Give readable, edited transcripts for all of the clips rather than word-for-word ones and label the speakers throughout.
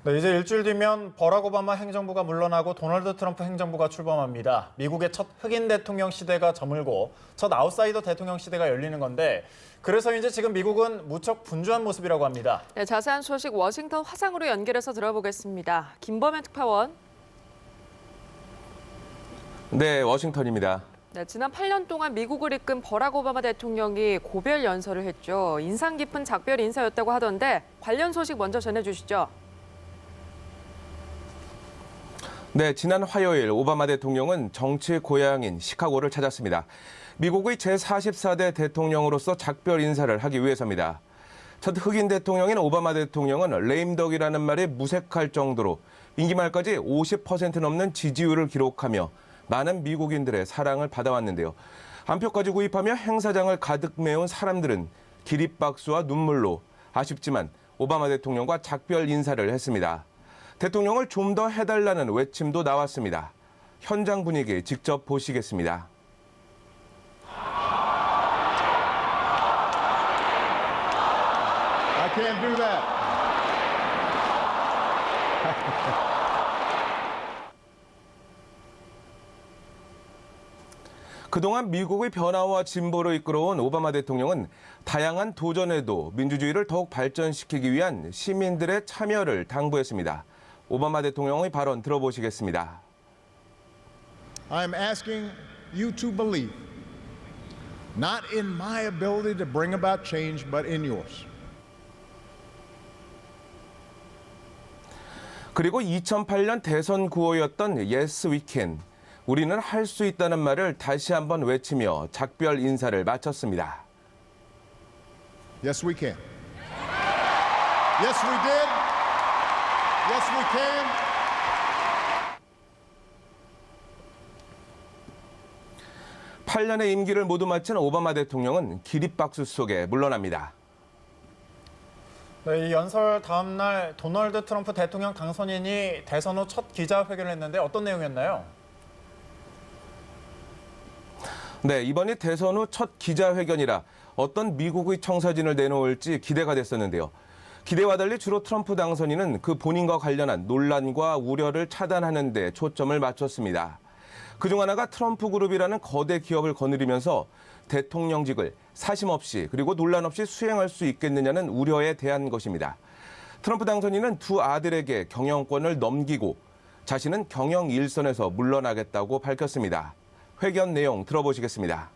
Speaker 1: 네, 이제 일주일 뒤면 버락 오바마 행정부가 물러나고 도널드 트럼프 행정부가 출범합니다. 미국의 첫 흑인 대통령 시대가 저물고 첫 아웃사이더 대통령 시대가 열리는 건데 그래서인지 지금 미국은 무척 분주한 모습이라고 합니다.
Speaker 2: 네, 자세한 소식 워싱턴 화상으로 연결해서 들어보겠습니다. 김범현 특파원.
Speaker 3: 네, 워싱턴입니다.
Speaker 2: 네, 지난 8년 동안 미국을 이끈 버락 오바마 대통령이 고별 연설을 했죠. 인상 깊은 작별 인사였다고 하던데 관련 소식 먼저 전해주시죠.
Speaker 3: 네, 지난 화요일 오바마 대통령은 정치의 고향인 시카고를 찾았습니다. 미국의 제44대 대통령으로서 작별 인사를 하기 위해서입니다. 첫 흑인 대통령인 오바마 대통령은 레임덕이라는 말이 무색할 정도로 임기 말까지 50% 넘는 지지율을 기록하며 많은 미국인들의 사랑을 받아왔는데요. 한 표까지 구입하며 행사장을 가득 메운 사람들은 기립박수와 눈물로 아쉽지만 오바마 대통령과 작별 인사를 했습니다. 대통령을 좀 더 해달라는 외침도 나왔습니다. 현장 분위기 직접 보시겠습니다.
Speaker 4: I can't do that.
Speaker 3: 그동안 미국의 변화와 진보를 이끌어온 오바마 대통령은 다양한 도전에도 민주주의를 더욱 발전시키기 위한 시민들의 참여를 당부했습니다. 오바마 대통령의 발언 들어보시겠습니다.
Speaker 4: I'm asking you to believe, not in my ability to bring about change, but in yours.
Speaker 3: 그리고 2008년 대선 구호였던 Yes, we can. 우리는 할 수 있다는 말을 다시 한번 외치며 작별 인사를 마쳤습니다.
Speaker 4: Yes, we can. Yes, we did. Yes, we can.
Speaker 3: 팔 년의 임기를 모두 마친 오바마 대통령은 기립박수 속에 물러납니다.
Speaker 1: 네, 이 연설 다음 날 도널드 트럼프 대통령 당선인이 대선 후 첫 기자회견을 했는데 어떤 내용이었나요?
Speaker 3: 네, 이번이 대선 후 첫 기자회견이라 어떤 미국의 청사진을 내놓을지 기대가 됐었는데요. 기대와 달리 주로 트럼프 당선인은 그 본인과 관련한 논란과 우려를 차단하는 데 초점을 맞췄습니다. 그중 하나가 트럼프 그룹이라는 거대 기업을 거느리면서 대통령직을 사심 없이 그리고 논란 없이 수행할 수 있겠느냐는 우려에 대한 것입니다. 트럼프 당선인은 두 아들에게 경영권을 넘기고 자신은 경영 일선에서 물러나겠다고 밝혔습니다. 회견 내용 들어보시겠습니다.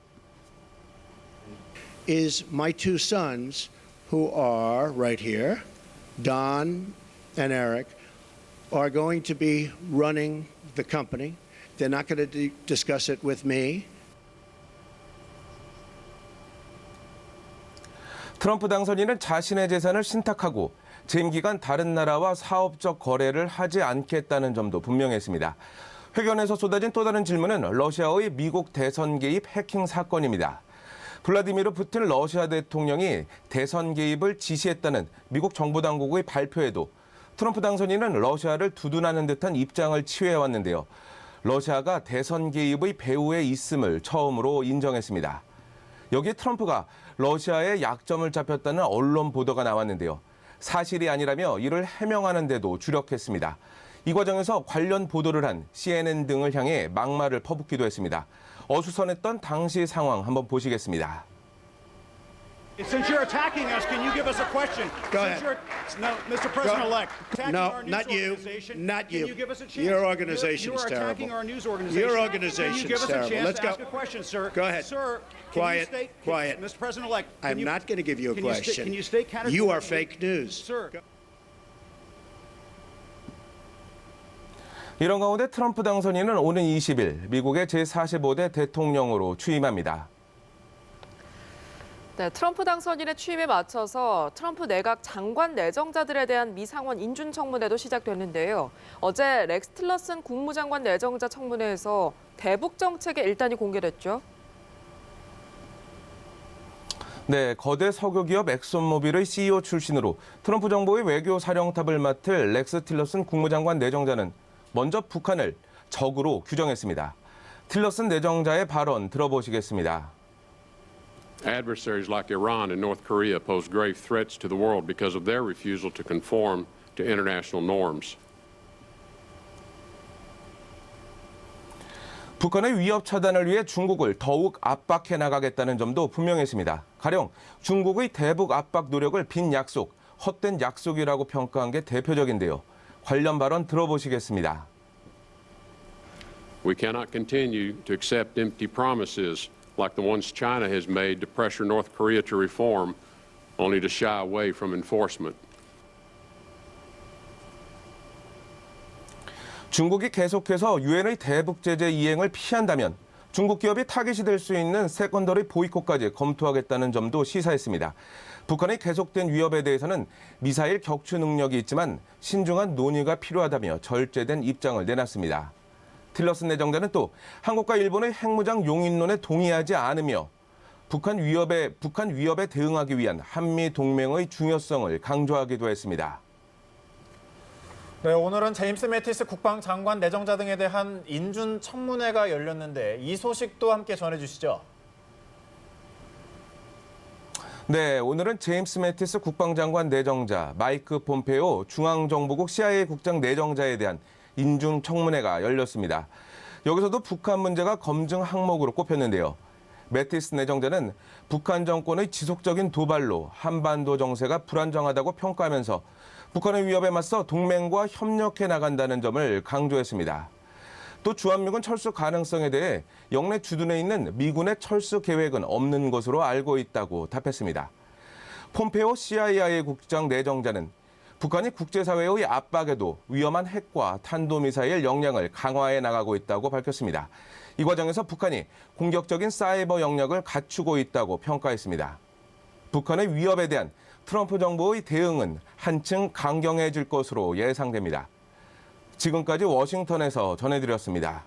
Speaker 5: Is my two sons who are right here, Don and Eric, are going to be running the company. They're not going to discuss it with me.
Speaker 3: 트럼프 당선인은 자신의 재산을 신탁하고 재임 기간 다른 나라와 사업적 거래를 하지 않겠다는 점도 분명했습니다. 회견에서 쏟아진 또 다른 질문은 러시아의 미국 대선 개입 해킹 사건입니다. 블라디미르 푸틴 러시아 대통령이 대선 개입을 지시했다는 미국 정부 당국의 발표에도 트럼프 당선인은 러시아를 두둔하는 듯한 입장을 취해왔는데요. 러시아가 대선 개입의 배후에 있음을 처음으로 인정했습니다. 여기에 트럼프가 러시아의 약점을 잡혔다는 언론 보도가 나왔는데요. 사실이 아니라며 이를 해명하는 데도 주력했습니다. 이 과정에서 관련 보도를 한 CNN 등을 향해 막말을 퍼붓기도 했습니다. 어수선했던 당시 상황 한번 보시겠습니다.
Speaker 6: Since you're attacking us, can you give us a question?
Speaker 5: Go ahead.
Speaker 6: No, Mr. President-elect.
Speaker 5: No, not you. Not you.
Speaker 6: Can you give us a chance?
Speaker 5: Your organization's
Speaker 6: you are attacking
Speaker 5: terrible.
Speaker 6: our news organization.
Speaker 5: Your
Speaker 6: Can
Speaker 5: organization's
Speaker 6: you give us a
Speaker 5: terrible.
Speaker 6: chance
Speaker 5: Let's
Speaker 6: to
Speaker 5: go.
Speaker 6: ask a question, sir?
Speaker 5: Go ahead.
Speaker 6: Sir,
Speaker 5: Quiet,
Speaker 6: can you state,
Speaker 5: quiet.
Speaker 6: Mr. President-elect.
Speaker 5: I'm not going to give you a question.
Speaker 6: Can you state categorically?
Speaker 5: You are fake news.
Speaker 6: Sir.
Speaker 3: 이런 가운데 트럼프 당선인은 오는 20일 미국의 제45대 대통령으로 취임합니다.
Speaker 2: 네, 트럼프 당선인의 취임에 맞춰서 트럼프 내각 장관 내정자들에 대한 미상원 인준 청문회도 시작됐는데요. 어제 렉스 틸러슨 국무장관 내정자 청문회에서 대북 정책의 일단이 공개됐죠.
Speaker 3: 네, 거대 석유기업 엑손모빌의 CEO 출신으로 트럼프 정부의 외교 사령탑을 맡을 렉스 틸러슨 국무장관 내정자는 먼저 북한을 적으로 규정했습니다. 틸러슨 내정자의 발언 들어보시겠습니다.
Speaker 7: Adversaries like Iran and North Korea pose grave threats to the world because of their refusal to conform to international norms.
Speaker 3: 북한의 위협 차단을 위해 중국을 더욱 압박해 나가겠다는 점도 분명했습니다. 가령 중국의 대북 압박 노력을 빈 약속, 헛된 약속이라고 평가한 게 대표적인데요. 관련 발언 들어보시겠습니다.
Speaker 7: We cannot continue to accept empty promises like the ones China has made to pressure North Korea to reform, only to shy away from enforcement. 중국이 계속해서 유엔의 대북 제재 이행을 피한다면 중국 기업이 타깃이 될 수 있는 세컨더리 보이콧까지 검토하겠다는 점도 시사했습니다. 북한의 계속된 위협에 대해서는 미사일 격추 능력이 있지만 신중한 논의가 필요하다며 절제된 입장을 내놨습니다. 틸러슨 내정자는 또 한국과 일본의 핵무장 용인론에 동의하지 않으며 북한 위협에 대응하기 위한 한미 동맹의 중요성을 강조하기도 했습니다.
Speaker 1: 네, 오늘은 제임스 매티스 국방장관 내정자 등에 대한 인준 청문회가 열렸는데 이 소식도 함께 전해주시죠.
Speaker 3: 네, 오늘은 제임스 매티스 국방장관 내정자, 마이크 폼페오 중앙정보국 CIA 국장 내정자에 대한 인준 청문회가 열렸습니다. 여기서도 북한 문제가 검증 항목으로 꼽혔는데요. 매티스 내정자는 북한 정권의 지속적인 도발로 한반도 정세가 불안정하다고 평가하면서 북한의 위협에 맞서 동맹과 협력해 나간다는 점을 강조했습니다. 또 주한미군 철수 가능성에 대해 영내 주둔해 있는 미군의 철수 계획은 없는 것으로 알고 있다고 답했습니다. 폼페오 CIA 국장 내정자는 북한이 국제사회의 압박에도 위험한 핵과 탄도미사일 역량을 강화해 나가고 있다고 밝혔습니다. 이 과정에서 북한이 공격적인 사이버 역량을 갖추고 있다고 평가했습니다. 북한의 위협에 대한 트럼프 정부의 대응은 한층 강경해질 것으로 예상됩니다. 지금까지 워싱턴에서 전해드렸습니다.